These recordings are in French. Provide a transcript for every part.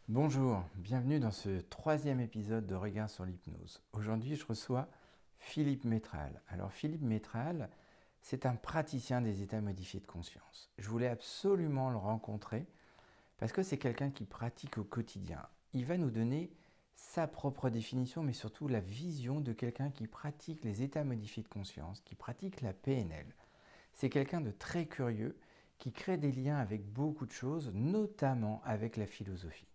Bonjour, bienvenue dans ce troisième épisode de Regard sur l'hypnose. Aujourd'hui, je reçois Philippe Métral. Alors, Philippe Métral, c'est un praticien des états modifiés de conscience. Je voulais absolument le rencontrer parce que c'est quelqu'un qui pratique au quotidien. Il va nous donner sa propre définition, mais surtout la vision de quelqu'un qui pratique les états modifiés de conscience, qui pratique la PNL. C'est quelqu'un de très curieux qui crée des liens avec beaucoup de choses, notamment avec la philosophie.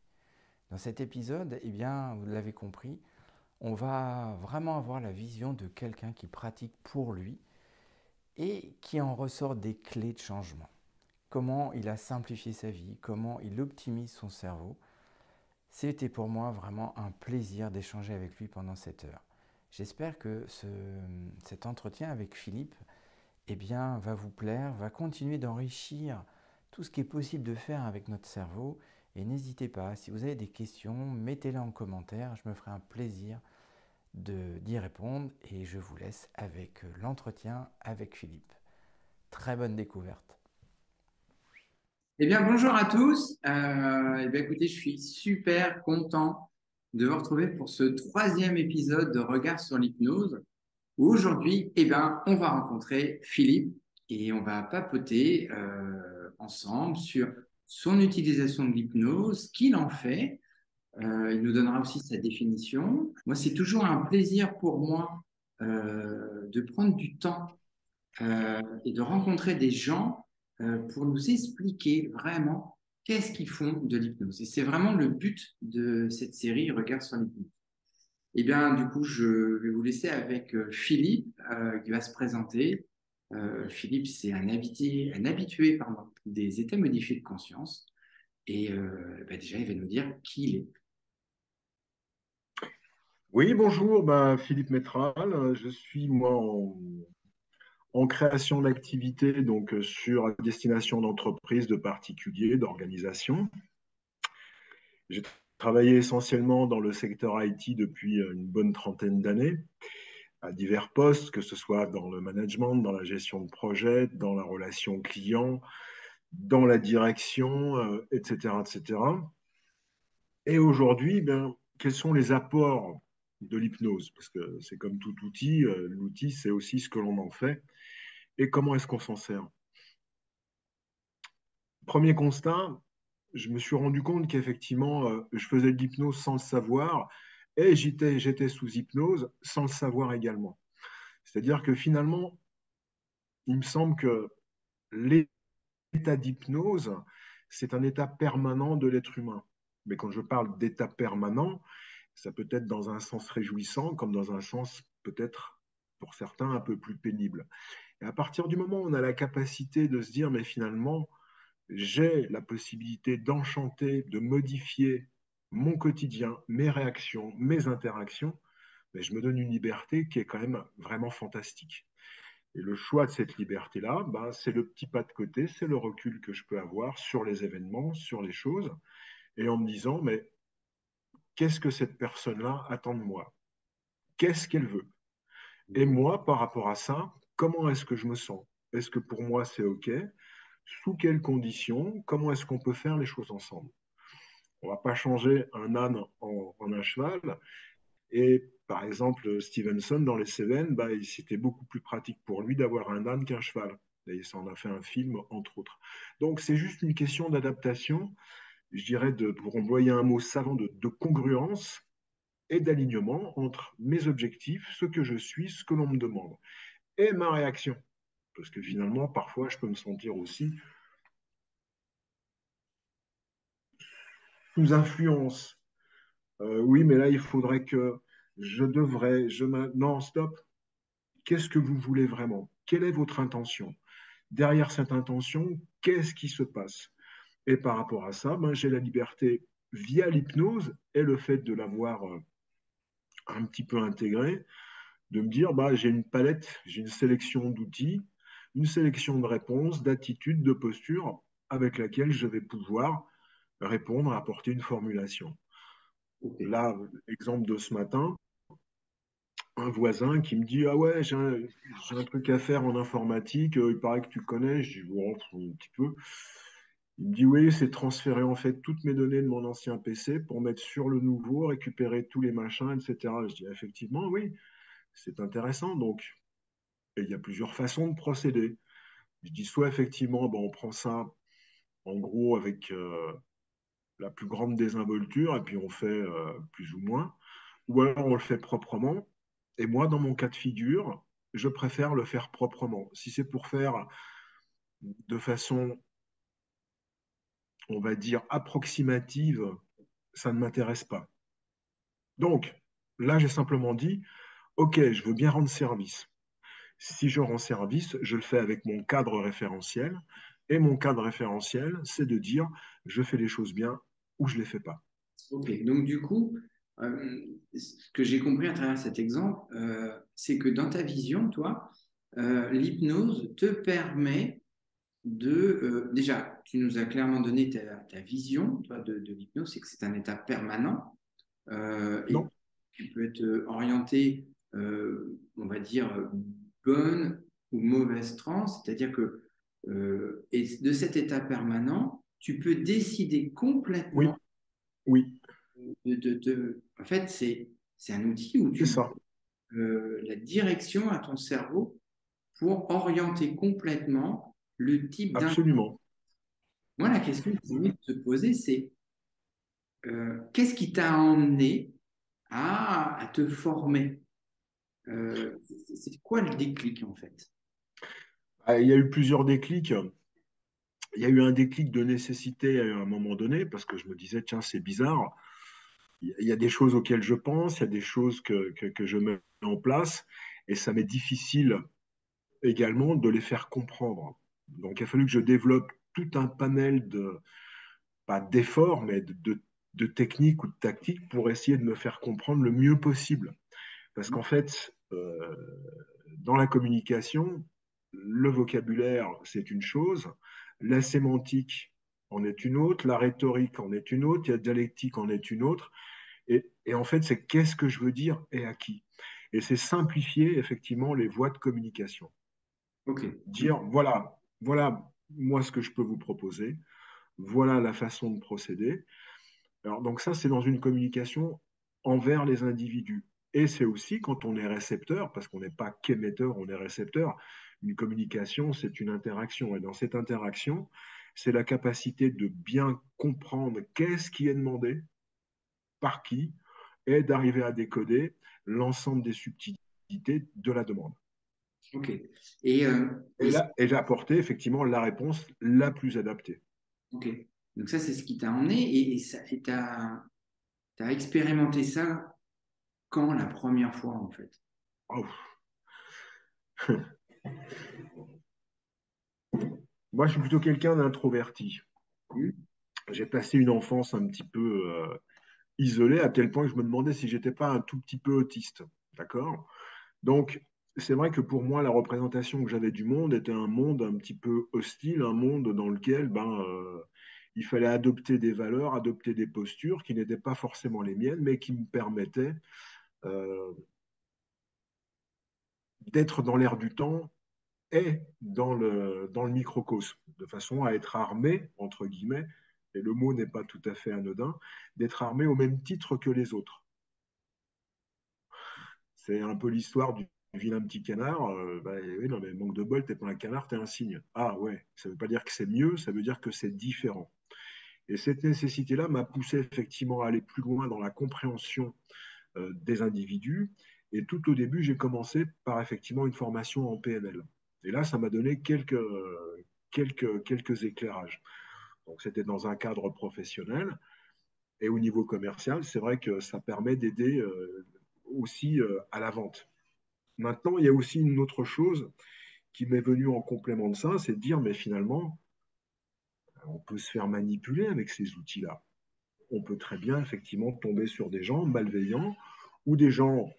Dans cet épisode, eh bien, vous l'avez compris, on va vraiment avoir la vision de quelqu'un qui pratique pour lui et qui en ressort des clés de changement. Comment il a simplifié sa vie, comment il optimise son cerveau. C'était pour moi vraiment un plaisir d'échanger avec lui pendant cette heure. J'espère que cet entretien avec Philippe eh bien, va vous plaire, va continuer d'enrichir tout ce qui est possible de faire avec notre cerveau. Et n'hésitez pas, si vous avez des questions, mettez-les en commentaire, je me ferai un plaisir d'y répondre et je vous laisse avec l'entretien avec Philippe. Très bonne découverte. Eh bien, bonjour à tous. Écoutez, je suis super content de vous retrouver pour ce troisième épisode de Regard sur l'hypnose. Où aujourd'hui, on va rencontrer Philippe et on va papoter ensemble sur son utilisation de l'hypnose, ce qu'il en fait. Il nous donnera aussi sa définition. Moi, c'est toujours un plaisir pour moi de prendre du temps et de rencontrer des gens pour nous expliquer vraiment qu'est-ce qu'ils font de l'hypnose. Et c'est vraiment le but de cette série Regard sur l'hypnose. Eh bien, du coup, je vais vous laisser avec Philippe qui va se présenter. Philippe, c'est un habitué pardon, des états modifiés de conscience. Et déjà, il va nous dire qui il est. Oui, bonjour, Philippe Métral. Je suis moi en création d'activités sur la destination d'entreprises, de particuliers, d'organisations. J'ai travaillé essentiellement dans le secteur IT depuis une bonne trentaine d'années, à divers postes, que ce soit dans le management, dans la gestion de projet, dans la relation client, dans la direction, etc., etc. Et aujourd'hui, quels sont les apports de l'hypnose? Parce que c'est comme tout outil, l'outil, c'est aussi ce que l'on en fait et comment est-ce qu'on s'en sert. Premier constat, je me suis rendu compte qu'effectivement, je faisais de l'hypnose sans le savoir et j'étais sous hypnose sans le savoir également. C'est-à-dire que finalement, il me semble que l'état d'hypnose, c'est un état permanent de l'être humain. Mais quand je parle d'état permanent, ça peut être dans un sens réjouissant, comme dans un sens peut-être pour certains un peu plus pénible. Et à partir du moment où on a la capacité de se dire, mais finalement, j'ai la possibilité d'enchanter, de modifier mon quotidien, mes réactions, mes interactions, mais je me donne une liberté qui est quand même vraiment fantastique. Et le choix de cette liberté-là, c'est le petit pas de côté, c'est le recul que je peux avoir sur les événements, sur les choses, et en me disant, mais qu'est-ce que cette personne-là attend de moi? Qu'est-ce qu'elle veut? Et moi, par rapport à ça, comment est-ce que je me sens? Est-ce que pour moi c'est OK? Sous quelles conditions? Comment est-ce qu'on peut faire les choses ensemble? On ne va pas changer un âne en un cheval. Et par exemple, Stevenson, dans les Cévennes, c'était beaucoup plus pratique pour lui d'avoir un âne qu'un cheval. Et ça en a fait un film, entre autres. Donc c'est juste une question d'adaptation, je dirais, pour employer un mot savant, de congruence et d'alignement entre mes objectifs, ce que je suis, ce que l'on me demande, et ma réaction. Parce que finalement, parfois, je peux me sentir aussi sous influence. Oui, mais là, il faudrait que je devrais, non, stop. Qu'est-ce que vous voulez vraiment? Quelle est votre intention? Derrière cette intention, qu'est-ce qui se passe? Et par rapport à ça, j'ai la liberté via l'hypnose et le fait de l'avoir un petit peu intégré, de me dire, j'ai une palette, j'ai une sélection d'outils, une sélection de réponses, d'attitudes, de postures avec laquelle je vais pouvoir répondre, apporter une formulation. Ok. Là, exemple de ce matin, un voisin qui me dit, ah ouais, j'ai un truc à faire en informatique, il paraît que tu connais, je dis, bon, un petit peu. Il me dit oui, c'est transférer en fait toutes mes données de mon ancien PC pour mettre sur le nouveau, récupérer tous les machins, etc. Je dis effectivement, oui, c'est intéressant. Donc, et il y a plusieurs façons de procéder. Je dis soit effectivement, ben, on prend ça en gros avec la plus grande désinvolture et puis on fait plus ou moins, ou alors on le fait proprement. Et moi, dans mon cas de figure, je préfère le faire proprement. Si c'est pour faire de façon, on va dire, approximative, ça ne m'intéresse pas. Donc, là, j'ai simplement dit, OK, je veux bien rendre service. Si je rends service, je le fais avec mon cadre référentiel. Et mon cadre référentiel, c'est de dire, je fais les choses bien ou je ne les fais pas. Ok, donc du coup, ce que j'ai compris à travers cet exemple, c'est que dans ta vision, toi, l'hypnose te permet déjà, tu nous as clairement donné ta vision, toi, de l'hypnose, c'est que c'est un état permanent et Non, tu peux être orienté, on va dire, bonne ou mauvaise transe, c'est-à-dire que et de cet état permanent, tu peux décider oui, complètement oui, en fait, c'est un outil où c'est tu ça, donnes la direction à ton cerveau pour orienter complètement le type d'un. absolument. Moi, la question que j'ai envie de te poser, c'est qu'est-ce qui t'a emmené à te former? C'est quoi le déclic en fait? Ah, il y a eu plusieurs déclics. Il y a eu un déclic de nécessité à un moment donné, parce que je me disais, tiens, c'est bizarre. Il y a des choses auxquelles je pense, il y a des choses que je mets en place, et ça m'est difficile également de les faire comprendre. Donc, il a fallu que je développe tout un panel de, pas d'efforts, mais de techniques ou de tactiques pour essayer de me faire comprendre le mieux possible. Parce qu'en fait, dans la communication, le vocabulaire, c'est une chose, la sémantique en est une autre, la rhétorique en est une autre, la dialectique en est une autre. Et en fait, c'est qu'est-ce que je veux dire et à qui. Et c'est simplifier effectivement les voies de communication. Ok, Dire, voilà, voilà moi ce que je peux vous proposer, voilà la façon de procéder. Alors, donc ça, c'est dans une communication envers les individus. Et c'est aussi quand on est récepteur, parce qu'on n'est pas qu'émetteur, on est récepteur. Une communication, c'est une interaction. Et dans cette interaction, c'est la capacité de bien comprendre qu'est-ce qui est demandé, par qui, et d'arriver à décoder l'ensemble des subtilités de la demande. ok. Et, euh, Et et là, et d'apporter effectivement la réponse la plus adaptée. ok. Donc ça, c'est ce qui t'a emmené et t'as expérimenté ça quand la première fois en fait? Oh. Moi, je suis plutôt quelqu'un d'introverti. Hmm. J'ai passé une enfance un petit peu isolée, à tel point que je me demandais si j'étais pas un tout petit peu autiste. D'accord? Donc, c'est vrai que pour moi, la représentation que j'avais du monde était un monde un petit peu hostile, un monde dans lequel il fallait adopter des valeurs, adopter des postures qui n'étaient pas forcément les miennes, mais qui me permettaient euh, d'être dans l'air du temps et dans le microcosme, de façon à être armé, entre guillemets, et le mot n'est pas tout à fait anodin, d'être armé au même titre que les autres. C'est un peu l'histoire du vilain petit canard. Oui, non, mais manque de bol, t'es pas un canard, t'es un cygne. Ah ouais, ça veut pas dire que c'est mieux, ça veut dire que c'est différent. Et cette nécessité-là m'a poussé effectivement à aller plus loin dans la compréhension des individus. Et tout au début, j'ai commencé par effectivement une formation en PNL. Et là, ça m'a donné quelques éclairages. Donc, c'était dans un cadre professionnel. Et au niveau commercial, c'est vrai que ça permet d'aider aussi à la vente. Maintenant, il y a aussi une autre chose qui m'est venue en complément de ça, c'est de dire, mais finalement, on peut se faire manipuler avec ces outils-là. On peut très bien, effectivement, tomber sur des gens malveillants ou des gens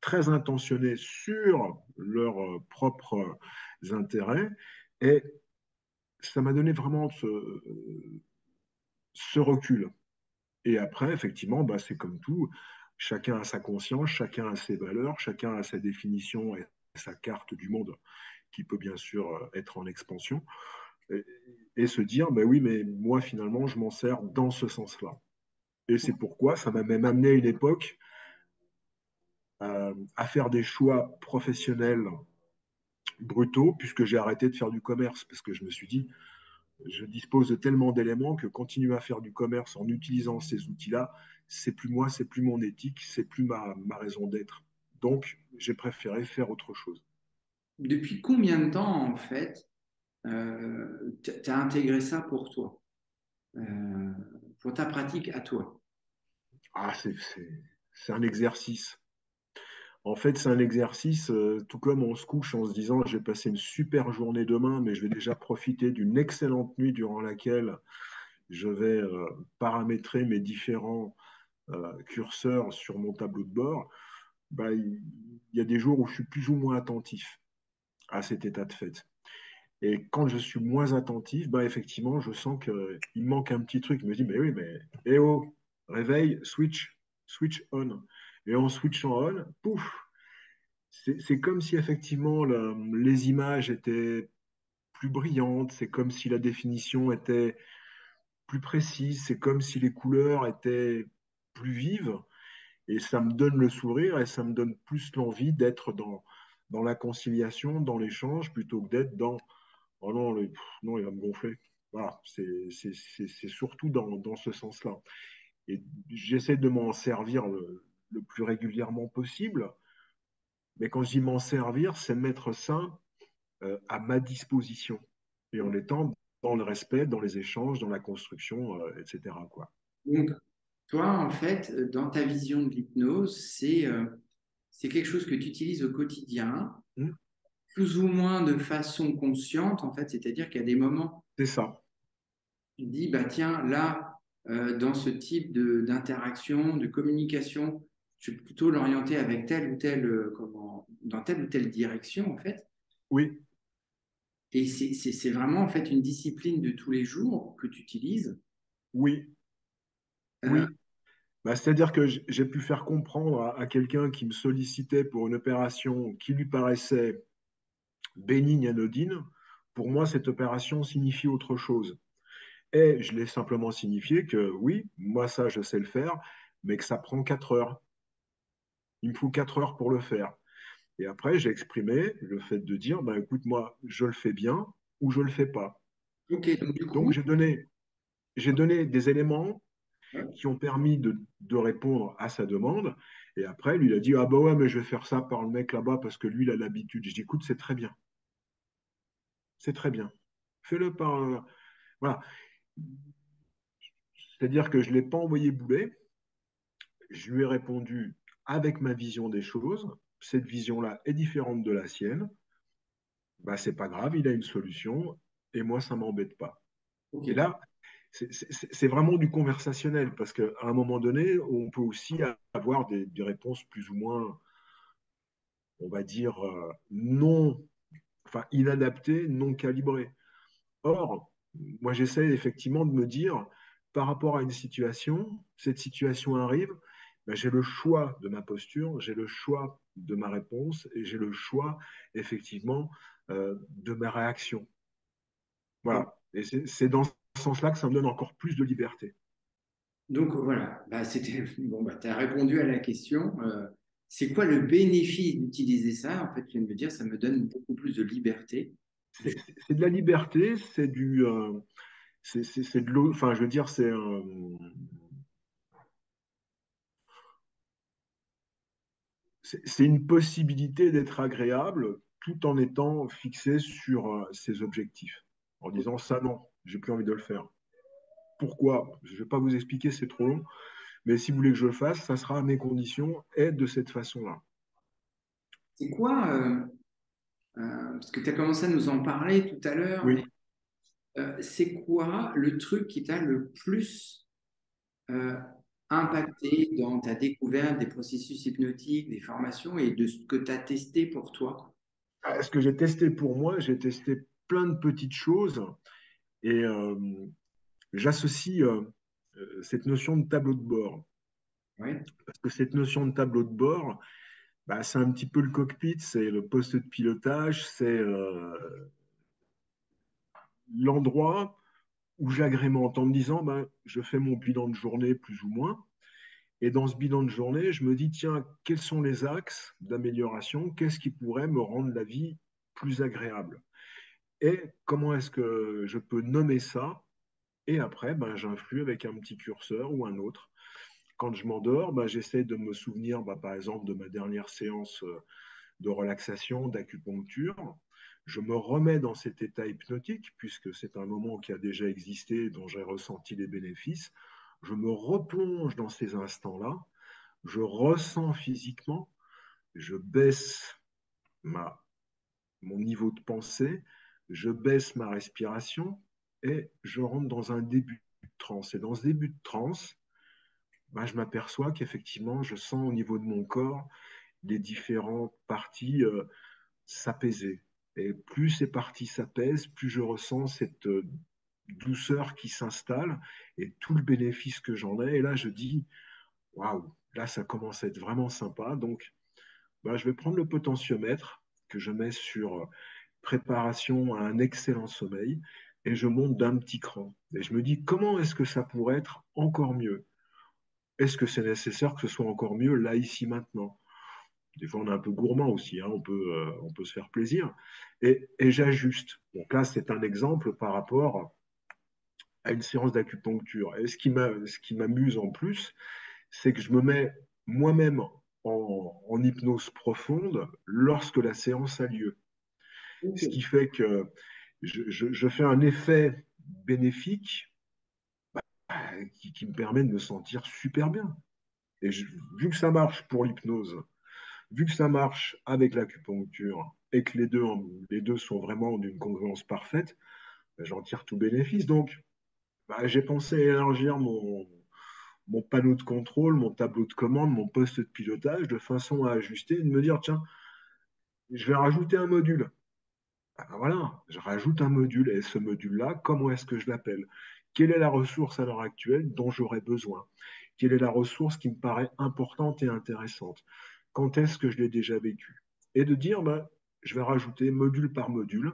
très intentionnés sur leurs propres intérêts. Et ça m'a donné vraiment ce recul. Et après, effectivement, bah, c'est comme tout, chacun a sa conscience, chacun a ses valeurs, chacun a sa définition et sa carte du monde qui peut bien sûr être en expansion. Et et se dire, ben oui, mais moi, finalement, je m'en sers dans ce sens-là. Et c'est pourquoi ça m'a même amené à une époque à faire des choix professionnels brutaux, puisque j'ai arrêté de faire du commerce, parce que je me suis dit, je dispose de tellement d'éléments que continuer à faire du commerce en utilisant ces outils-là, c'est plus moi, c'est plus mon éthique, c'est plus ma raison d'être. Donc, j'ai préféré faire autre chose. Depuis combien de temps, en fait, tu as intégré ça pour toi, euh, pour ta pratique à toi? Ah, c'est un exercice. En fait, c'est un exercice, tout comme on se couche en se disant, j'ai passé une super journée demain, mais je vais déjà profiter d'une excellente nuit durant laquelle je vais paramétrer mes différents curseurs sur mon tableau de bord. Bah, il y a des jours où je suis plus ou moins attentif à cet état de fait. Et quand je suis moins attentif, bah, effectivement, je sens qu'il me manque un petit truc. Je me dis, mais oui, mais eh oh, réveil, switch on. Et en switchant on, pouf, c'est comme si effectivement les images étaient plus brillantes, c'est comme si la définition était plus précise, c'est comme si les couleurs étaient plus vives. Et ça me donne le sourire et ça me donne plus l'envie d'être dans la conciliation, dans l'échange, plutôt que d'être dans oh non, non, il va me gonfler. Voilà, c'est surtout dans ce sens-là. Et j'essaie de m'en servir le plus régulièrement possible, mais quand je dis m'en servir, c'est mettre ça à ma disposition et en étant dans le respect, dans les échanges, dans la construction, etc., quoi. Donc, toi, en fait, dans ta vision de l'hypnose, c'est quelque chose que tu utilises au quotidien, Hmm. plus ou moins de façon consciente, en fait, c'est-à-dire qu'il y a des moments C'est ça. où tu te dis, bah tiens, là, dans ce type d'interaction, de communication, je vais plutôt l'orienter avec telle ou telle, dans telle ou telle direction, en fait. Oui, Et c'est vraiment, en fait, une discipline de tous les jours que tu utilises. oui, Euh, oui. Bah, c'est-à-dire que j'ai pu faire comprendre à quelqu'un qui me sollicitait pour une opération qui lui paraissait bénigne, anodine. Pour moi, cette opération signifie autre chose. Et je l'ai simplement signifié que oui, moi ça, je sais le faire, mais que ça prend 4 heures. Il me faut 4 heures pour le faire. Et après, j'ai exprimé le fait de dire, ben, écoute, moi, je le fais bien ou je le fais pas. ok, donc du Donc, coup, j'ai donné des éléments ouais, qui ont permis de répondre à sa demande. Et après, lui, il a dit, ah bah ouais, mais je vais faire ça par le mec là-bas parce que lui, il a l'habitude. Je dis, écoute, c'est très bien. C'est très bien. Fais-le par... voilà. C'est-à-dire que je ne l'ai pas envoyé bouler. Je lui ai répondu avec ma vision des choses. Cette vision-là est différente de la sienne. Bah, c'est pas grave, il a une solution et moi, ça m'embête pas. ok. Et là, c'est vraiment du conversationnel parce qu'à un moment donné, on peut aussi avoir des réponses plus ou moins, on va dire, non, enfin, inadaptées, non calibrées. Or, moi, j'essaie effectivement de me dire, par rapport à une situation, cette situation arrive, ben, j'ai le choix de ma posture, j'ai le choix de ma réponse et j'ai le choix, effectivement, de ma réaction. Voilà. Et c'est dans ce sens-là que ça me donne encore plus de liberté. Donc voilà, bah, c'était bon, bah, tu as répondu à la question. C'est quoi le bénéfice d'utiliser ça? En fait, tu viens de me dire, ça me donne beaucoup plus de liberté. C'est de la liberté, c'est de l'eau, enfin, je veux dire, c'est une possibilité d'être agréable tout en étant fixé sur ses objectifs. En disant ça, non, j'ai plus envie de le faire. Pourquoi? Je ne vais pas vous expliquer, c'est trop long. Mais si vous voulez que je le fasse, ça sera à mes conditions et de cette façon-là. C'est quoi, parce que tu as commencé à nous en parler tout à l'heure, mais Oui. c'est quoi le truc qui t'a le plus euh, impacté dans ta découverte des processus hypnotiques, des formations et de ce que tu as testé pour toi? Ce que j'ai testé pour moi, j'ai testé plein de petites choses et j'associe cette notion de tableau de bord. Ouais. Parce que cette notion de tableau de bord, bah, c'est un petit peu le cockpit, c'est le poste de pilotage, c'est l'endroit où j'agrémente en me disant, ben, je fais mon bilan de journée plus ou moins. Et dans ce bilan de journée, je me dis, tiens, quels sont les axes d'amélioration? Qu'est-ce qui pourrait me rendre la vie plus agréable? Et comment est-ce que je peux nommer ça? Et après, ben, j'influe avec un petit curseur ou un autre. Quand je m'endors, ben, j'essaie de me souvenir, ben, par exemple, de ma dernière séance de relaxation, d'acupuncture. Je me remets dans cet état hypnotique, puisque c'est un moment qui a déjà existé, dont j'ai ressenti les bénéfices. Je me replonge dans ces instants-là, je ressens physiquement, je baisse ma, mon niveau de pensée, je baisse ma respiration et je rentre dans un début de transe. Et dans ce début de transe, ben, je m'aperçois qu'effectivement, je sens au niveau de mon corps les différentes parties s'apaiser. Et plus ces parties s'apaisent, plus je ressens cette douceur qui s'installe et tout le bénéfice que j'en ai. Et là, je dis, waouh, là, ça commence à être vraiment sympa. Donc, bah, je vais prendre le potentiomètre que je mets sur préparation à un excellent sommeil et je monte d'un petit cran. Et je me dis, comment est-ce que ça pourrait être encore mieux? Est-ce que c'est nécessaire que ce soit encore mieux là, ici, maintenant? Des fois, on est un peu gourmand aussi, hein, on peut se faire plaisir. Et j'ajuste. Donc là, c'est un exemple par rapport à une séance d'acupuncture. Et ce qui m'amuse en plus, c'est que je me mets moi-même en hypnose profonde lorsque la séance a lieu. Ce qui Ok. fait que je fais un effet bénéfique qui me permet de me sentir super bien. Et vu que ça marche pour l'hypnose, vu que ça marche avec l'acupuncture et que les deux sont vraiment d'une congruence parfaite, ben, j'en tire tout bénéfice. Donc, bah, j'ai pensé à élargir mon panneau de contrôle, mon tableau de commande, mon poste de pilotage, de façon à ajuster et de me dire, tiens, je vais rajouter un module. Ah, voilà, je rajoute un module et ce module-là, comment est-ce que je l'appelle? Quelle est la ressource à l'heure actuelle dont j'aurais besoin? Quelle est la ressource qui me paraît importante et intéressante? Quand est-ce que je l'ai déjà vécu? Et de dire, ben, je vais rajouter module par module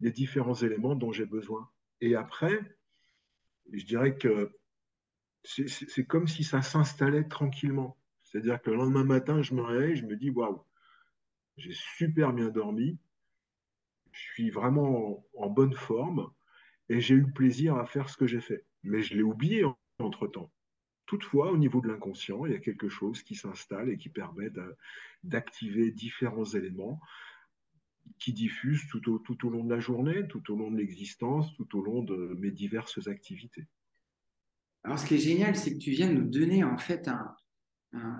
les différents éléments dont j'ai besoin. Et après, je dirais que c'est comme si ça s'installait tranquillement. C'est-à-dire que le lendemain matin, je me réveille, je me dis, waouh, j'ai super bien dormi, je suis vraiment en bonne forme et j'ai eu le plaisir à faire ce que j'ai fait. Mais je l'ai oublié entre-temps. Toutefois, au niveau de l'inconscient, il y a quelque chose qui s'installe et qui permet d'activer différents éléments qui diffusent tout au long de la journée, tout au long de l'existence, tout au long de mes diverses activités. Alors, ce qui est génial, c'est que tu viens de nous donner en fait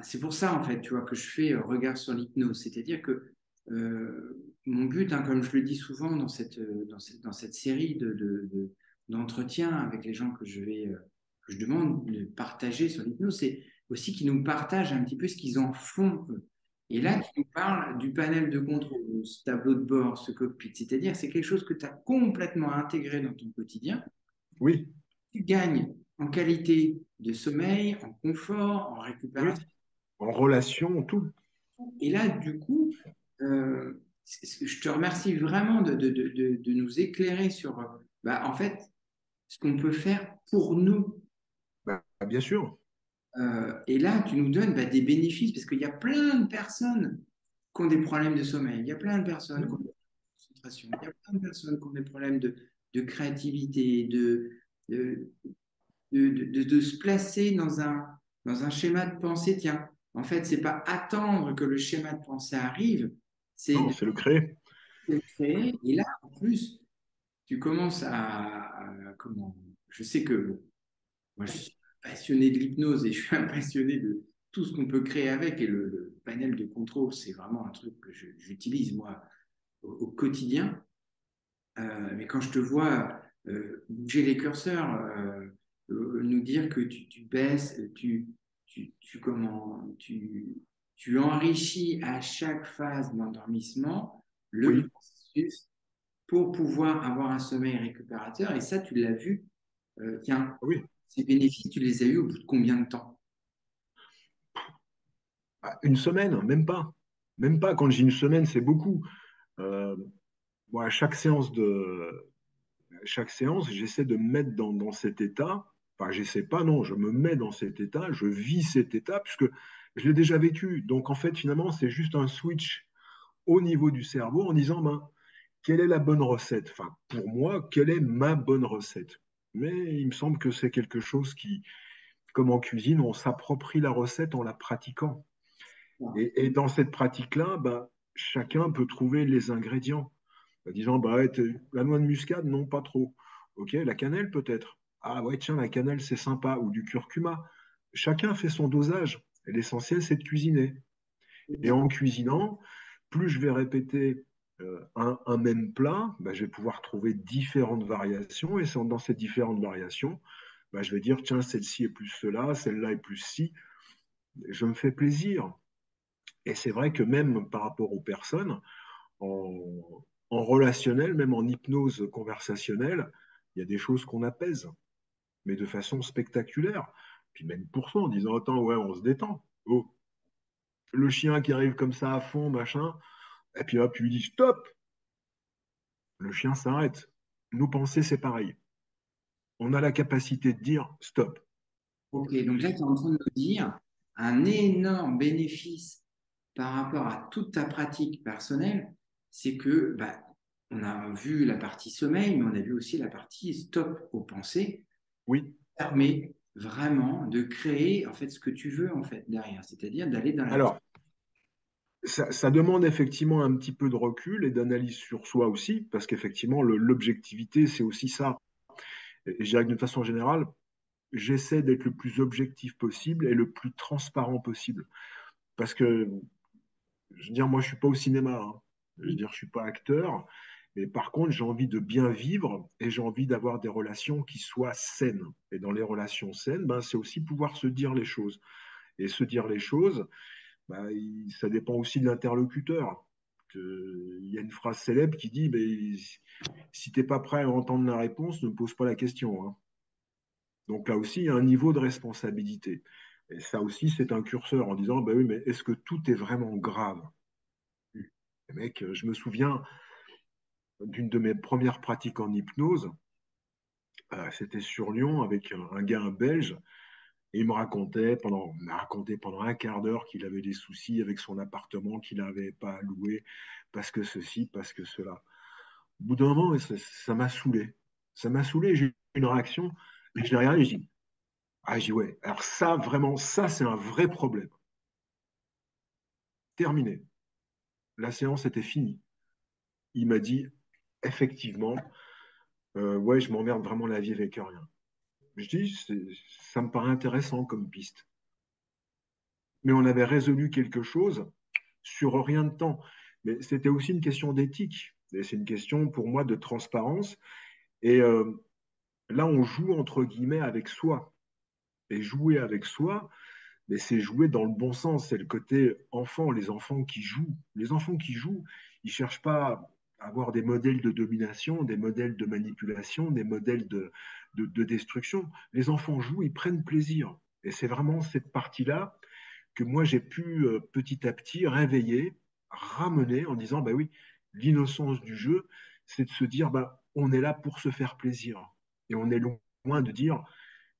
c'est pour ça en fait, tu vois, que je fais regard sur l'hypnose. C'est-à-dire que mon but, hein, comme je le dis souvent dans cette série d'entretiens avec les gens que je demande de partager sur l'hypnose, c'est aussi qu'ils nous partagent un petit peu ce qu'ils en font eux. Et là, tu nous parles du panel de contrôle, ce tableau de bord, ce cockpit. C'est-à-dire, c'est quelque chose que tu as complètement intégré dans ton quotidien. Oui, Tu gagnes en qualité de sommeil, en confort, en oui, récupération. en relation, tout. Et là, du coup, je te remercie vraiment de nous éclairer sur, bah, en fait, ce qu'on peut faire pour nous. Bah, bien sûr. Et là, tu nous donnes bah, des bénéfices parce qu'il y a plein de personnes qui ont des problèmes de sommeil. Il y a plein de personnes qui ont des problèmes de concentration. Il y a plein de personnes qui ont des problèmes de créativité, de, de se placer dans un schéma de pensée. Tiens, en fait, c'est pas attendre que le schéma de pensée arrive, c'est Non, de c'est le créer. le créer. Et là, en plus, tu commences comment, je sais que bon, moi, je suis passionné de l'hypnose et je suis un passionné de tout ce qu'on peut créer avec. Et le panel de contrôle, c'est vraiment un truc que j'utilise moi au quotidien. Mais quand je te vois bouger les curseurs, nous dire que tu baisses, tu enrichis à chaque phase d'endormissement le Oui, processus pour pouvoir avoir un sommeil récupérateur. Et ça, tu l'as vu. Tiens, oui. ces bénéfices, tu les as eus au bout de combien de temps? Ah, une semaine, même pas. Même pas. Quand j'ai une semaine, c'est beaucoup. Euh, moi, à chaque séance chaque séance, j'essaie de me mettre dans cet état. Enfin, j'essaie pas, non, je me mets dans cet état, je vis cet état, puisque je l'ai déjà vécu. Donc, en fait, finalement, c'est juste un switch au niveau du cerveau en disant, ben, quelle est la bonne recette? Enfin, pour moi, quelle est ma bonne recette? Mais il me semble que c'est quelque chose qui, comme en cuisine, on s'approprie la recette en la pratiquant. Et dans cette pratique-là, ben, chacun peut trouver les ingrédients. En disant, bah ouais, la noix de muscade, non, pas trop. Ok, la cannelle peut-être. Ah ouais, tiens, la cannelle, c'est sympa. Ou du curcuma. Chacun fait son dosage. Et l'essentiel, c'est de cuisiner. Et en cuisinant, plus je vais répéter un même plat, bah, je vais pouvoir trouver différentes variations. Et dans ces différentes variations, bah, je vais dire, tiens, celle-ci est plus cela, celle-là est plus ci. Je me fais plaisir. Et c'est vrai que même par rapport aux personnes, en relationnel, même en hypnose conversationnelle, il y a des choses qu'on apaise, mais de façon spectaculaire. Puis même pour ça, en disant, attends, ouais, on se détend. Oh, le chien qui arrive comme ça à fond, machin, et puis hop, tu lui dis stop, le chien s'arrête. Nos pensées, c'est pareil. On a la capacité de dire stop. Ok, donc là, tu es en train de nous dire un énorme bénéfice par rapport à toute ta pratique personnelle, c'est que bah, on a vu la partie sommeil, mais on a vu aussi la partie stop aux pensées, Oui. permet vraiment de créer en fait ce que tu veux en fait derrière, c'est-à-dire d'aller dans la. Alors, ça demande effectivement un petit peu de recul et d'analyse sur soi aussi, parce qu'effectivement, l'objectivité, c'est aussi ça. Et je dirais que d'une façon générale, j'essaie d'être le plus objectif possible et le plus transparent possible. Parce que, je veux dire, moi, je suis pas au cinéma, hein. Je veux dire, je suis pas acteur. Mais par contre, j'ai envie de bien vivre et j'ai envie d'avoir des relations qui soient saines. Et dans les relations saines, ben, c'est aussi pouvoir se dire les choses. Et se dire les choses, ben, ça dépend aussi de l'interlocuteur. Il y a une phrase célèbre qui dit, ben, si tu n'es pas prêt à entendre la réponse, ne pose pas la question, hein. Donc là aussi, il y a un niveau de responsabilité. Et ça aussi, c'est un curseur en disant, bah oui, mais est-ce que tout est vraiment grave? Et mec, je me souviens d'une de mes premières pratiques en hypnose. C'était sur Lyon avec un gars, un Belge, et il m'a raconté pendant un quart d'heure qu'il avait des soucis avec son appartement, qu'il n'avait pas à louer, parce que ceci, parce que cela. Au bout d'un moment, ça m'a saoulé. Ça m'a saoulé, j'ai eu une réaction, et je l'ai regardé, et j'ai dit, ah, j'ai dit, ouais, alors ça, vraiment, ça, c'est un vrai problème. Terminé. La séance était finie. Il m'a dit, effectivement, ouais, je m'emmerde vraiment la vie avec rien. Je dis, ça me paraît intéressant comme piste. Mais on avait résolu quelque chose sur rien de temps. Mais c'était aussi une question d'éthique. Et c'est une question pour moi de transparence. Et là, on joue entre guillemets avec soi. Et jouer avec soi, mais c'est jouer dans le bon sens. C'est le côté enfant, les enfants qui jouent. Les enfants qui jouent, ils ne cherchent pas à avoir des modèles de domination, des modèles de manipulation, des modèles de destruction. Les enfants jouent, ils prennent plaisir. Et c'est vraiment cette partie-là que moi, j'ai pu petit à petit réveiller, ramener en disant, bah oui, l'innocence du jeu, c'est de se dire, bah, on est là pour se faire plaisir. Et on est loin de dire,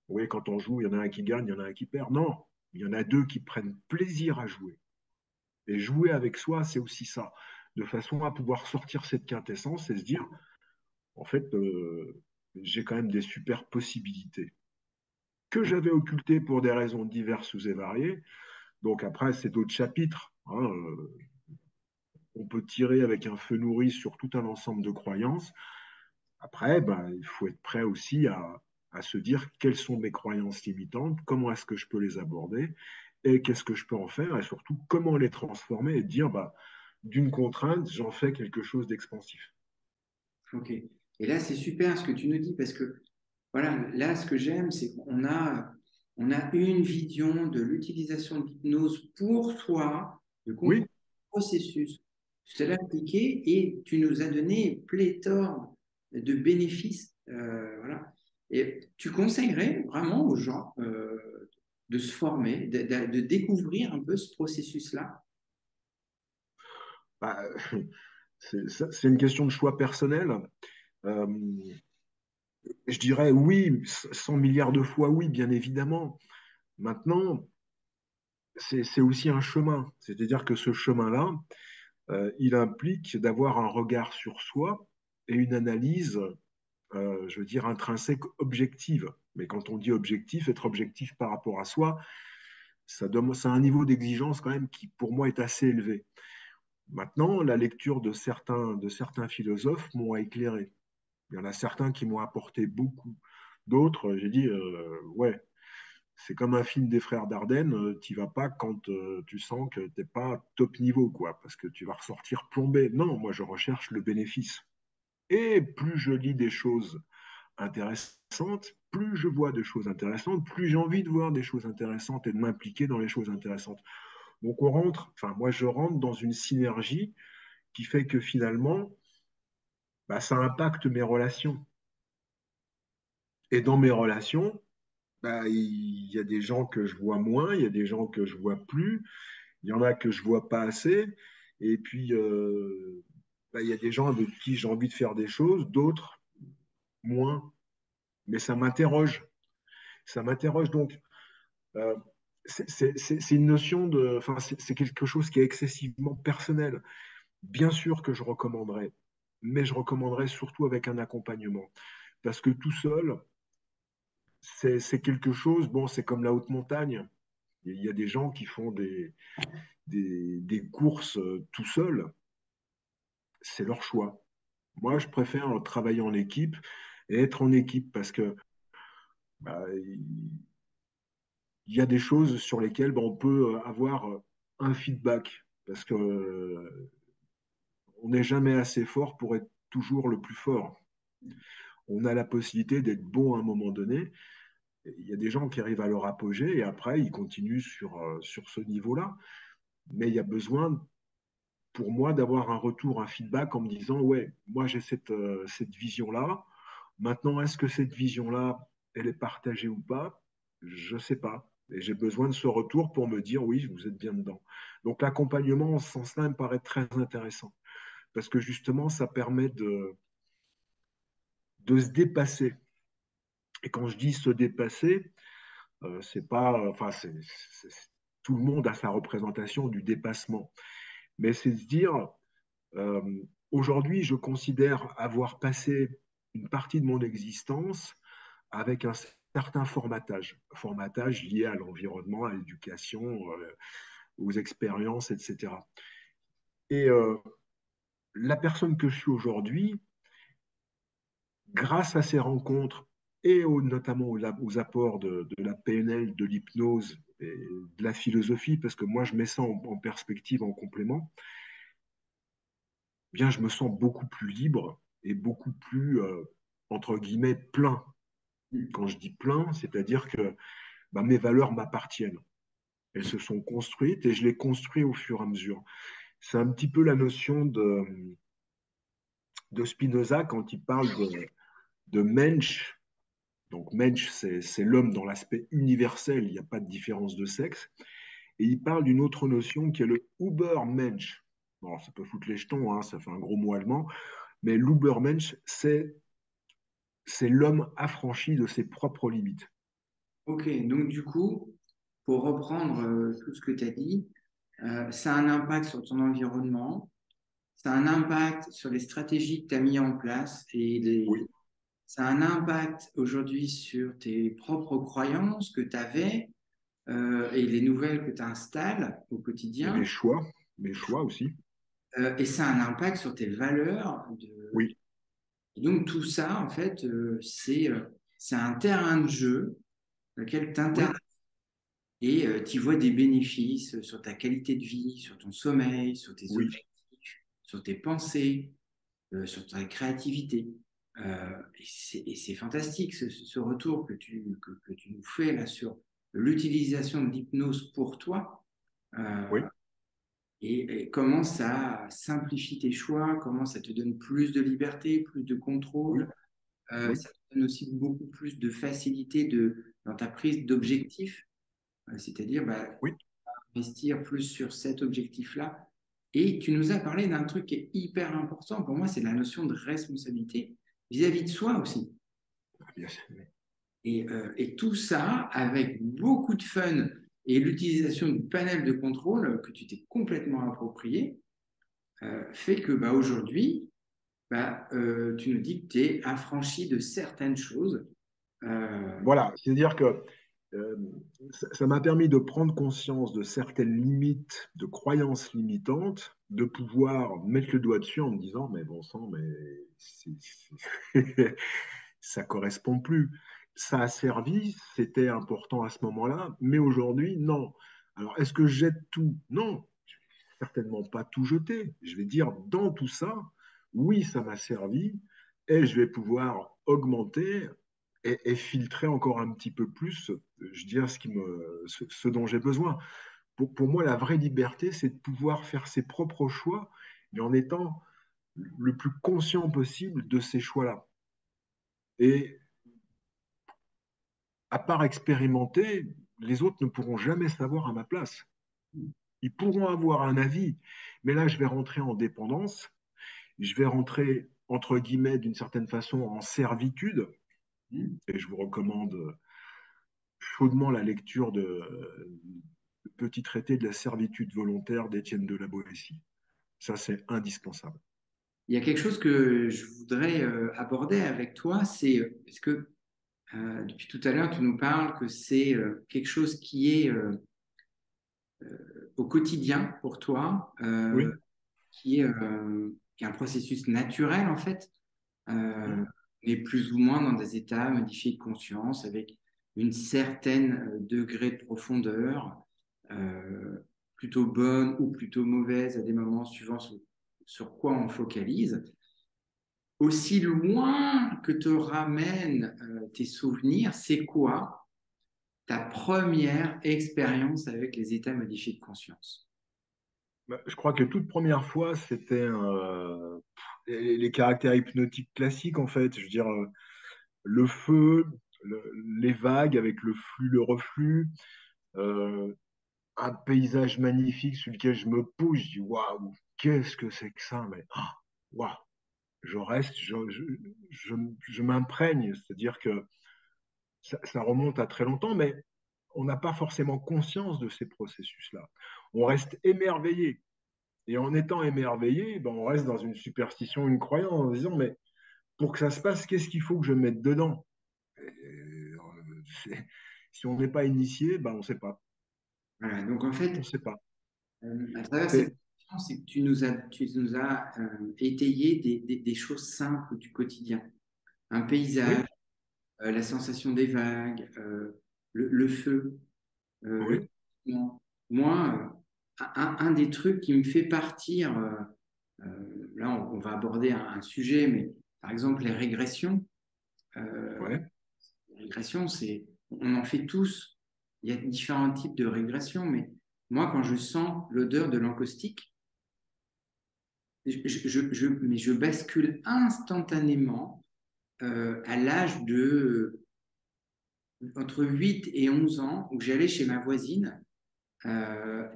oui, quand on joue, il y en a un qui gagne, il y en a un qui perd. Non, il y en a deux qui prennent plaisir à jouer. Et jouer avec soi, c'est aussi ça, de façon à pouvoir sortir cette quintessence et se dire, en fait, j'ai quand même des super possibilités que j'avais occultées pour des raisons diverses et variées. Donc après, c'est d'autres chapitres, hein. On peut tirer avec un feu nourri sur tout un ensemble de croyances. Après, ben, il faut être prêt aussi à se dire quelles sont mes croyances limitantes, comment est-ce que je peux les aborder et qu'est-ce que je peux en faire et surtout comment les transformer et dire bah, d'une contrainte, j'en fais quelque chose d'expansif. Ok. Et là, c'est super ce que tu nous dis parce que voilà, là, ce que j'aime, c'est qu'on a une vision de l'utilisation de l'hypnose pour toi, de comprendre Oui, le processus, de l'appliquer et tu nous as donné pléthore de bénéfices. Voilà. Et tu conseillerais vraiment aux gens de se former, de découvrir un peu ce processus-là. bah, c'est une question de choix personnel. Euh, Je dirais oui, 100 milliards de fois oui, bien évidemment. Maintenant, c'est aussi un chemin. C'est-à-dire que ce chemin-là, il implique d'avoir un regard sur soi et une analyse, je veux dire, intrinsèque, objective. Mais quand on dit objectif, être objectif par rapport à soi, c'est un niveau d'exigence quand même qui, pour moi, est assez élevé. Maintenant, la lecture de certains philosophes m'ont éclairé. Il y en a certains qui m'ont apporté beaucoup. D'autres, j'ai dit, ouais, c'est comme un film des frères Dardenne, tu vas pas quand tu sens que t'es pas top niveau, quoi, parce que tu vas ressortir plombé. Non, moi je recherche le bénéfice. Et plus je lis des choses intéressantes, plus je vois des choses intéressantes, plus j'ai envie de voir des choses intéressantes et de m'impliquer dans les choses intéressantes. Donc on rentre, enfin moi je rentre dans une synergie qui fait que finalement, bah, ça impacte mes relations. Et dans mes relations, bah, il y a des gens que je vois moins, il y a des gens que je vois plus, il y en a que je vois pas assez. Et puis, bah, il y a des gens avec qui j'ai envie de faire des choses, d'autres moins. Mais ça m'interroge. Ça m'interroge donc. euh, c'est une notion de, enfin, c'est quelque chose qui est excessivement personnel. Bien sûr que je recommanderais, mais je recommanderais surtout avec un accompagnement. Parce que tout seul, c'est quelque chose, bon, c'est comme la haute montagne. Il y a des gens qui font des courses tout seuls, c'est leur choix. Moi, je préfère travailler en équipe et être en équipe parce que bah, il y a des choses sur lesquelles bah, on peut avoir un feedback parce que on n'est jamais assez fort pour être toujours le plus fort. On a la possibilité d'être bon à un moment donné. Il y a des gens qui arrivent à leur apogée et après ils continuent sur ce niveau-là. Mais il y a besoin pour moi d'avoir un retour, un feedback en me disant, ouais, moi j'ai cette vision-là. Maintenant, est-ce que cette vision-là, elle est partagée ou pas? Je ne sais pas. Et j'ai besoin de ce retour pour me dire, oui, vous êtes bien dedans. Donc l'accompagnement en ce sens-là me paraît très intéressant parce que justement, ça permet de se dépasser. Et quand je dis se dépasser, c'est pas, enfin, tout le monde a sa représentation du dépassement. Mais c'est se dire, Euh, aujourd'hui, je considère avoir passé une partie de mon existence avec un certain formatage lié à l'environnement, à l'éducation, aux expériences, etc. Et la personne que je suis aujourd'hui, grâce à ces rencontres et notamment aux apports de la PNL, de l'hypnose et de la philosophie, parce que moi je mets ça en perspective, en complément, eh bien je me sens beaucoup plus libre et beaucoup plus, entre guillemets, plein. Quand je dis plein, c'est-à-dire que bah, mes valeurs m'appartiennent. Elles se sont construites et je les construis au fur et à mesure. C'est un petit peu la notion de Spinoza quand il parle de mensch. Donc mensch, c'est l'homme dans l'aspect universel, il n'y a pas de différence de sexe. Et il parle d'une autre notion qui est le Ubermensch. Bon, ça peut foutre les jetons, hein, ça fait un gros mot allemand, mais l'Ubermensch, c'est l'homme affranchi de ses propres limites. Ok, donc du coup, pour reprendre tout ce que tu as dit, ça a un impact sur ton environnement, ça a un impact sur les stratégies que tu as mis en place Oui, ça a un impact aujourd'hui sur tes propres croyances que tu avais et les nouvelles que tu installes au et quotidien. mes choix aussi. Et ça a un impact sur tes valeurs. Oui, Et donc tout ça, en fait, c'est un terrain de jeu dans lequel tu oui, et tu vois des bénéfices sur ta qualité de vie, sur ton sommeil, sur tes oui, objectifs, sur tes pensées, sur ta créativité. Et c'est fantastique ce retour que tu nous fais là sur l'utilisation de l'hypnose pour toi oui, et comment ça simplifie tes choix, comment ça te donne plus de liberté, plus de oui, contrôle. oui, Ça te donne aussi beaucoup plus de facilité dans ta prise d'objectif, c'est-à-dire bah, oui, investir plus sur cet objectif-là. Et tu nous as parlé d'un truc qui est hyper important pour moi, c'est la notion de responsabilité vis-à-vis de soi aussi. Bien sûr. Et tout ça avec beaucoup de fun et l'utilisation du panel de contrôle que tu t'es complètement approprié, fait que bah, aujourd'hui, tu nous dis que tu es affranchi de certaines choses. Voilà, c'est-à-dire que euh, ça m'a permis de prendre conscience de certaines limites, de croyances limitantes, de pouvoir mettre le doigt dessus en me disant, mais bon sang, mais ça correspond plus. Ça a servi, c'était important à ce moment-là, mais aujourd'hui, non. Alors, est-ce que je jette tout? Non, je vais certainement pas tout jeter. Je vais dire, dans tout ça, oui, ça m'a servi, et je vais pouvoir augmenter et filtrer encore un petit peu plus, je dirais, ce dont j'ai besoin. Pour moi, la vraie liberté, c'est de pouvoir faire ses propres choix, mais en étant le plus conscient possible de ces choix-là. Et à part expérimenter, les autres ne pourront jamais savoir à ma place. Ils pourront avoir un avis, mais là, je vais rentrer en dépendance, je vais rentrer, entre guillemets, d'une certaine façon, en servitude, et je vous recommande chaudement la lecture de Petit traité de la servitude volontaire d'Étienne de la Boétie. Ça, c'est indispensable. Il y a quelque chose que je voudrais aborder avec toi, c'est parce que depuis tout à l'heure, tu nous parles que c'est quelque chose qui est au quotidien pour toi, Oui, qui est un processus naturel en fait. On est plus ou moins dans des états modifiés de conscience avec une certaine degré de profondeur, euh, plutôt bonne ou plutôt mauvaise à des moments suivant sur quoi on focalise. Aussi loin que te ramènent tes souvenirs, c'est quoi ta première expérience avec les états modifiés de conscience? bah, je crois que la toute première fois, c'était les caractères hypnotiques classiques, en fait. Je veux dire, le feu, les vagues avec le flux, le reflux, euh, un paysage magnifique sur lequel je me pose, je dis waouh, qu'est-ce que c'est que ça? Mais waouh, je reste, je m'imprègne, c'est-à-dire que ça remonte à très longtemps, mais on n'a pas forcément conscience de ces processus-là. On reste émerveillé. Et en étant émerveillé, ben, on reste dans une superstition, une croyance, en disant, mais pour que ça se passe, qu'est-ce qu'il faut que je mette dedans? Si on n'est pas initié, ben, on ne sait pas. Voilà, donc en On ne fait, sait pas. à travers cette C'est- question, c'est que tu nous as étayé des choses simples du quotidien. Un paysage, Oui, la sensation des vagues, le feu, le oui, mouvement. Moi, un des trucs qui me fait partir, là on va aborder un sujet, mais par exemple les régressions. euh, ouais. les régressions, on en fait tous. Il y a différents types de régressions, mais moi quand je sens l'odeur de l'encaustique, mais je bascule instantanément à l'âge de entre 8 et 11 ans où j'allais chez ma voisine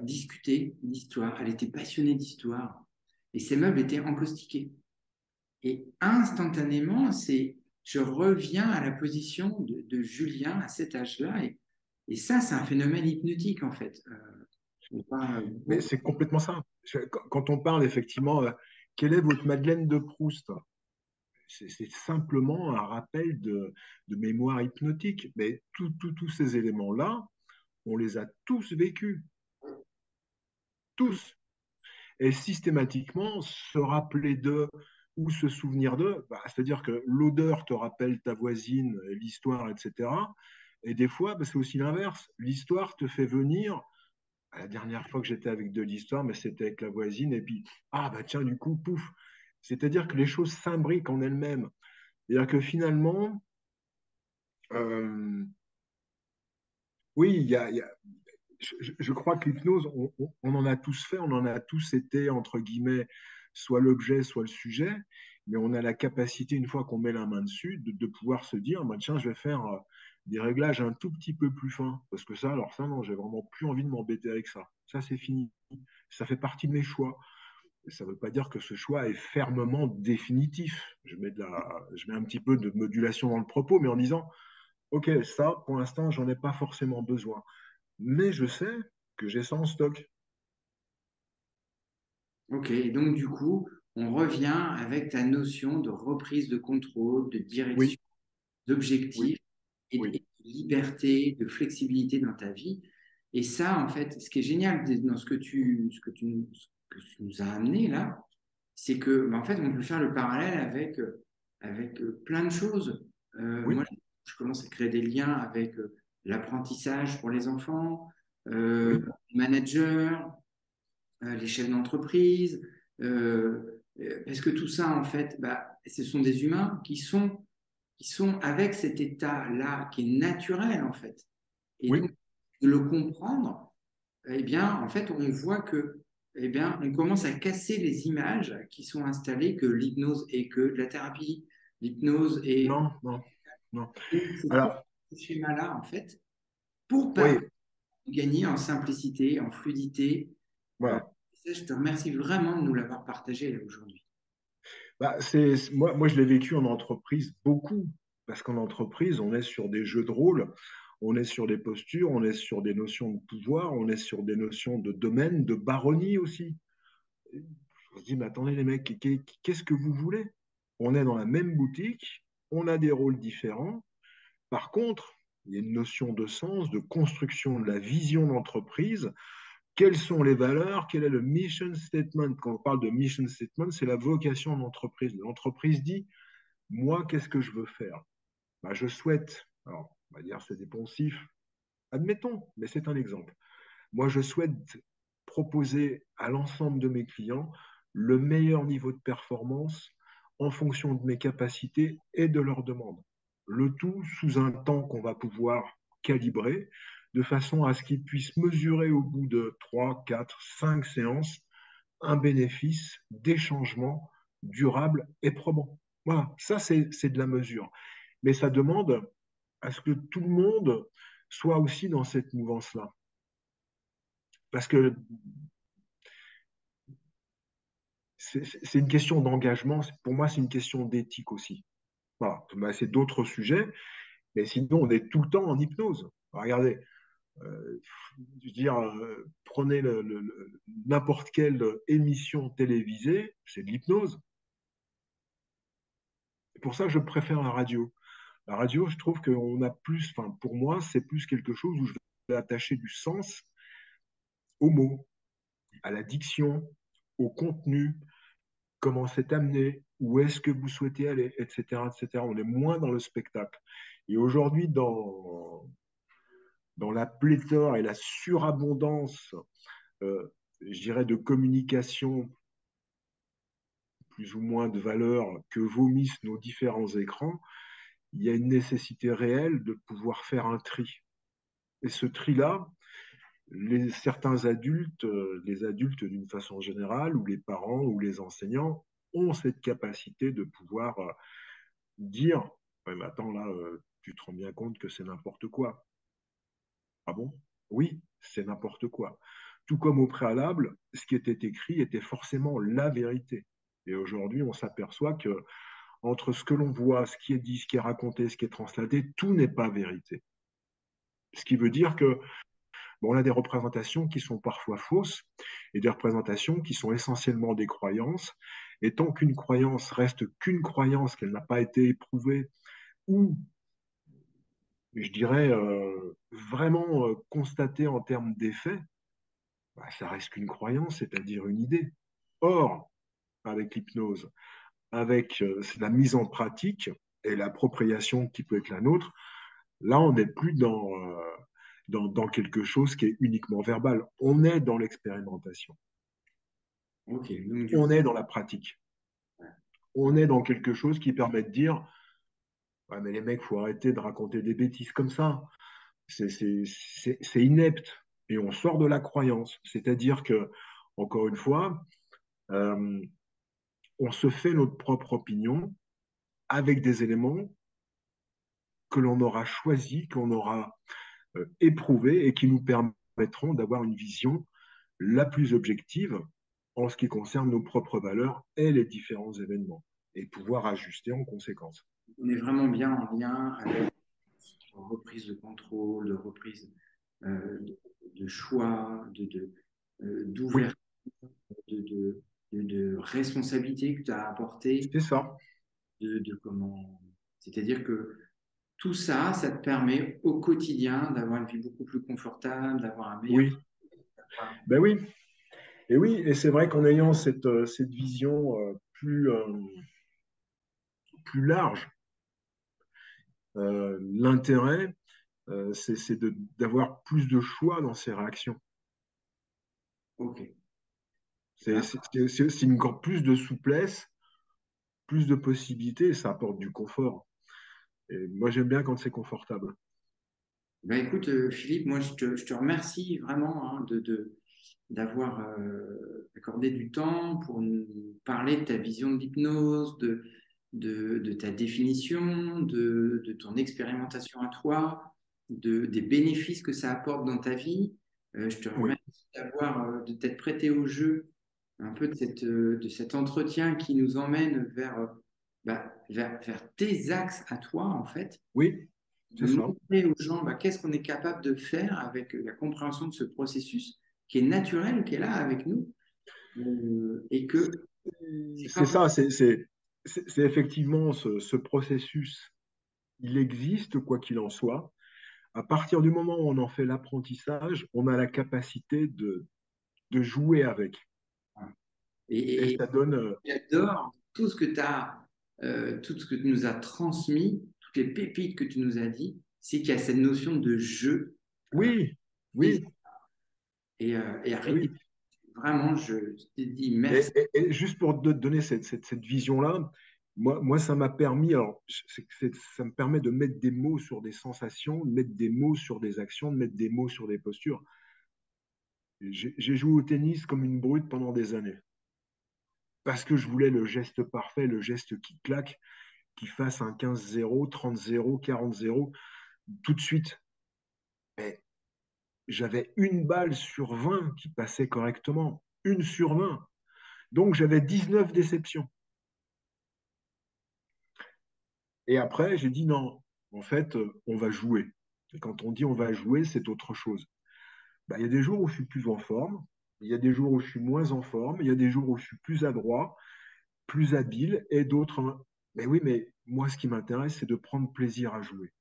discuter d'histoire. Elle était passionnée d'histoire et ses meubles étaient encaustiqués. Et instantanément, je reviens à la position de Julien à cet âge-là. Et ça, c'est un phénomène hypnotique en fait. On parle Mais beaucoup. c'est complètement ça. Quand on parle effectivement, quelle est votre Madeleine de Proust? C'est simplement un rappel de mémoire hypnotique. Mais tous ces éléments-là, on les a tous vécus, tous. Et systématiquement, se rappeler d'eux ou se souvenir d'eux, bah, c'est-à-dire que l'odeur te rappelle ta voisine, l'histoire, etc. Et des fois, bah, c'est aussi l'inverse. L'histoire te fait venir. La dernière fois que j'étais avec de l'histoire, mais c'était avec la voisine, et puis, ah bah tiens, du coup, pouf. C'est-à-dire que les choses s'imbriquent en elles-mêmes. C'est-à-dire que finalement, euh, oui, je crois que l'hypnose, on en a tous fait, on en a tous été, entre guillemets, soit l'objet, soit le sujet, mais on a la capacité, une fois qu'on met la main dessus, de pouvoir se dire, bah, tiens, je vais faire des réglages un tout petit peu plus fins. Parce que ça, alors ça, non, j'ai vraiment plus envie de m'embêter avec ça. Ça, c'est fini. Ça fait partie de mes choix. Ça ne veut pas dire que ce choix est fermement définitif. Je mets un petit peu de modulation dans le propos, mais en disant, OK, ça, pour l'instant, j'en ai pas forcément besoin. Mais je sais que j'ai ça en stock. Ok, et donc du coup, on revient avec ta notion de reprise de contrôle, de direction, Oui, oui, d'objectif et oui, de liberté, de flexibilité dans ta vie. Et ça, en fait, ce qui est génial dans ce que tu nous as amené là, c'est que, en fait, on peut faire le parallèle avec plein de choses. oui, Moi, je commence à créer des liens avec l'apprentissage pour les enfants, oui, les managers, les chefs d'entreprise, parce que tout ça, en fait, bah, ce sont des humains qui sont avec cet état-là qui est naturel, en fait. Et oui. donc, de le comprendre, eh bien, en fait, on voit que, eh bien, on commence à casser les images qui sont installées que l'hypnose est que de la thérapie, l'hypnose est Non, non, non. c'est tout Alors, ce schéma-là, en fait, pour oui, permettre de gagner en simplicité, en fluidité. Euh, voilà. Ça, je te remercie vraiment de nous l'avoir partagé là aujourd'hui. Bah, moi, je l'ai vécu en entreprise beaucoup, parce qu'en entreprise, on est sur des jeux de rôle, on est sur des postures, on est sur des notions de pouvoir, on est sur des notions de domaine, de baronnie aussi. Je me dis, mais attendez les mecs, qu'est-ce que vous voulez? On est dans la même boutique, on a des rôles différents. Par contre, il y a une notion de sens, de construction de la vision d'entreprise. Quelles sont les valeurs? Quel est le mission statement? Quand on parle de mission statement, c'est la vocation de l'entreprise. L'entreprise dit, moi, qu'est-ce que je veux faire? Bah, je souhaite, alors, on va dire c'est dépensif, admettons, mais c'est un exemple. Moi, je souhaite proposer à l'ensemble de mes clients le meilleur niveau de performance en fonction de mes capacités et de leurs demandes. Le tout sous un temps qu'on va pouvoir calibrer de façon à ce qu'ils puissent mesurer au bout de 3, 4, 5 séances un bénéfice des changements durables et probants. Voilà, ça c'est de la mesure. Mais ça demande à ce que tout le monde soit aussi dans cette mouvance-là. Parce que c'est une question d'engagement. Pour moi, c'est une question d'éthique aussi. Voilà. Ben, c'est d'autres sujets, mais sinon, on est tout le temps en hypnose. Regardez, je veux dire, prenez n'importe quelle émission télévisée, c'est de l'hypnose. C'est pour ça que je préfère la radio. La radio, je trouve qu'on a plus, enfin, pour moi, c'est plus quelque chose où je vais attacher du sens aux mots, à la diction, au contenu, comment c'est amené, où est-ce que vous souhaitez aller, etc., etc. On est moins dans le spectacle. Et aujourd'hui, dans la pléthore et la surabondance, je dirais, de communication plus ou moins de valeur que vomissent nos différents écrans, il y a une nécessité réelle de pouvoir faire un tri. Et ce tri-là, certains adultes, les adultes d'une façon générale, ou les parents, ou les enseignants, ont cette capacité de pouvoir dire, ouais, mais attends, là, tu te rends bien compte que c'est n'importe quoi. Ah bon? Oui, c'est n'importe quoi. Tout comme au préalable, ce qui était écrit était forcément la vérité. Et aujourd'hui, on s'aperçoit que entre ce que l'on voit, ce qui est dit, ce qui est raconté, ce qui est translaté, tout n'est pas vérité. Ce qui veut dire que bon, on a des représentations qui sont parfois fausses et des représentations qui sont essentiellement des croyances. Et tant qu'une croyance reste qu'une croyance, qu'elle n'a pas été éprouvée ou, je dirais, vraiment constatée en termes d'effets, bah, ça reste qu'une croyance, c'est-à-dire une idée. Or, avec l'hypnose, avec la mise en pratique et l'appropriation qui peut être la nôtre, là, on n'est plus dans quelque chose qui est uniquement verbal. On est dans l'expérimentation. Ok, donc du On coup, est dans la pratique. On est dans quelque chose qui permet de dire, ouais, mais les mecs, faut arrêter de raconter des bêtises comme ça. C'est inepte. Et on sort de la croyance. C'est-à-dire que, encore une fois, euh, on se fait notre propre opinion avec des éléments que l'on aura choisis, qu'on aura éprouvés et qui nous permettront d'avoir une vision la plus objective en ce qui concerne nos propres valeurs et les différents événements, et pouvoir ajuster en conséquence. On est vraiment bien en lien avec la reprise de contrôle, de reprise de choix, Oui, d'ouverture, de, de, de responsabilité que tu as apporté, c'est ça. de comment. C'est-à-dire que tout ça, ça te permet au quotidien d'avoir une vie beaucoup plus confortable, d'avoir un meilleur. Oui, ben oui. Et oui, et c'est vrai qu'en ayant cette vision plus large, l'intérêt, c'est d'avoir plus de choix dans ses réactions. Ok. C'est Ben, c'est- c'est encore plus de souplesse, plus de possibilités, et ça apporte du confort. Et moi, j'aime bien quand c'est confortable. ben écoute, Philippe, moi, je te remercie vraiment hein, d'avoir accordé du temps pour nous parler de ta vision de l'hypnose, de ta définition, de ton expérimentation à toi, des bénéfices que ça apporte dans ta vie. Je te Oui, remercie de t'être prêté au jeu un peu de cet entretien qui nous emmène vers tes axes à toi, en fait, oui, c'est de ça. montrer aux gens qu'est-ce qu'on est capable de faire avec la compréhension de ce processus qui est naturel, qui est là avec nous, et que c'est C'est pas ça, possible. c'est effectivement ce processus. Il existe, quoi qu'il en soit. À partir du moment où on en fait l'apprentissage, on a la capacité de jouer avec. Et Et ça donne, j'adore tout ce que tu as, tout ce que tu nous as transmis, toutes les pépites que tu nous as dit, c'est qu'il y a cette notion de jeu. euh, oui, et, oui, et bah oui. arrêtez. Vraiment, je te dis Et, merci. et juste pour te donner cette vision-là, moi, ça m'a permis, alors, ça me permet de mettre des mots sur des sensations, de mettre des mots sur des actions, de mettre des mots sur des postures. J'ai joué au tennis comme une brute pendant des années, parce que je voulais le geste parfait, le geste qui claque, qui fasse un 15-0, 30-0, 40-0, tout de suite. Mais j'avais une balle sur 20 qui passait correctement, une sur 20. Donc j'avais 19 déceptions. Et après, j'ai dit non, en fait, on va jouer. Et quand on dit on va jouer, c'est autre chose. Bah, il y a des jours où je suis plus en forme, il y a des jours où je suis moins en forme, il y a des jours où je suis plus adroit, plus habile, et d'autres. Mais oui, mais moi, ce qui m'intéresse, c'est de prendre plaisir à jouer.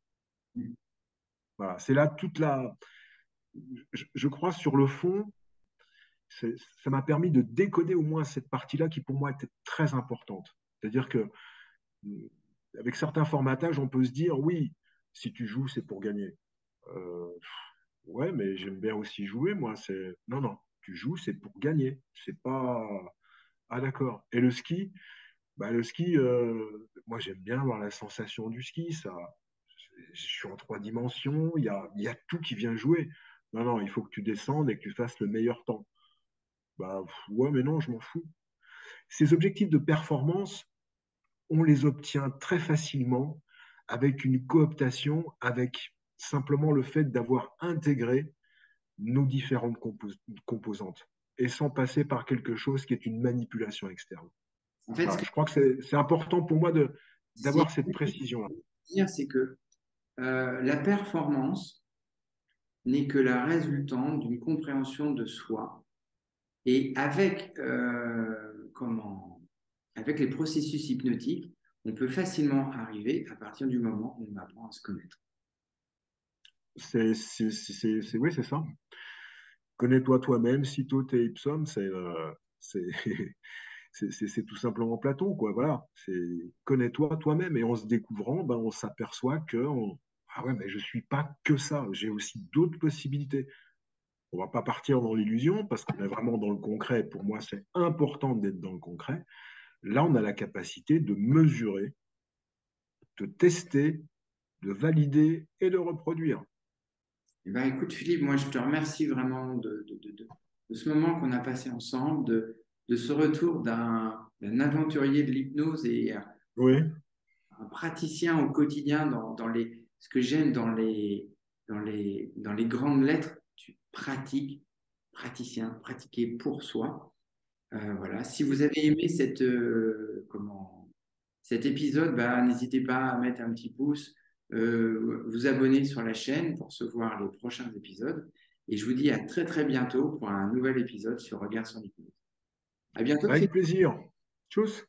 Voilà, c'est là toute la. Je crois sur le fond, ça m'a permis de décoder au moins cette partie-là qui pour moi était très importante. C'est-à-dire que avec certains formatages, on peut se dire oui, si tu joues, c'est pour gagner. Euh, ouais, mais j'aime bien aussi jouer, moi. C'est non, non, tu joues, c'est pour gagner. C'est pas ah d'accord. Et le ski, bah le ski, moi j'aime bien avoir la sensation du ski. Ça, je suis en 3 dimensions. Il y a tout qui vient jouer. Non, non, il faut que tu descendes et que tu fasses le meilleur temps. Bah ouais, mais non, je m'en fous. Ces objectifs de performance, on les obtient très facilement avec une cooptation, avec simplement le fait d'avoir intégré nos différentes composantes et sans passer par quelque chose qui est une manipulation externe. En fait, ce Voilà, que je crois que c'est important pour moi je d'avoir cette précision-là. veux dire, c'est que la performance n'est que la résultante d'une compréhension de soi. Et avec les processus hypnotiques, on peut facilement arriver à partir du moment où on apprend à se connaître. Oui, c'est ça. Connais-toi toi-même, cito te ipsum, c'est c'est tout simplement Platon, quoi. Voilà, c'est connais-toi toi-même et en se découvrant, ben, on s'aperçoit que ah ouais, mais je suis pas que ça. J'ai aussi d'autres possibilités. On va pas partir dans l'illusion parce qu'on est vraiment dans le concret. Pour moi, c'est important d'être dans le concret. Là, on a la capacité de mesurer, de tester, de valider et de reproduire. Eh ben, écoute, Philippe, moi, je te remercie vraiment de ce moment qu'on a passé ensemble, de ce retour d'un aventurier de l'hypnose et Oui, un praticien au quotidien ce que j'aime dans les grandes lettres, tu pratiques, praticien, pratiquer pour soi. Voilà. Si vous avez aimé cet épisode, n'hésitez pas à mettre un petit pouce, vous abonner sur la chaîne pour recevoir les prochains épisodes. Et je vous dis à très très bientôt pour un nouvel épisode sur Regard sur l'hypnose. À bientôt, Avec Philippe. plaisir. Tchuss.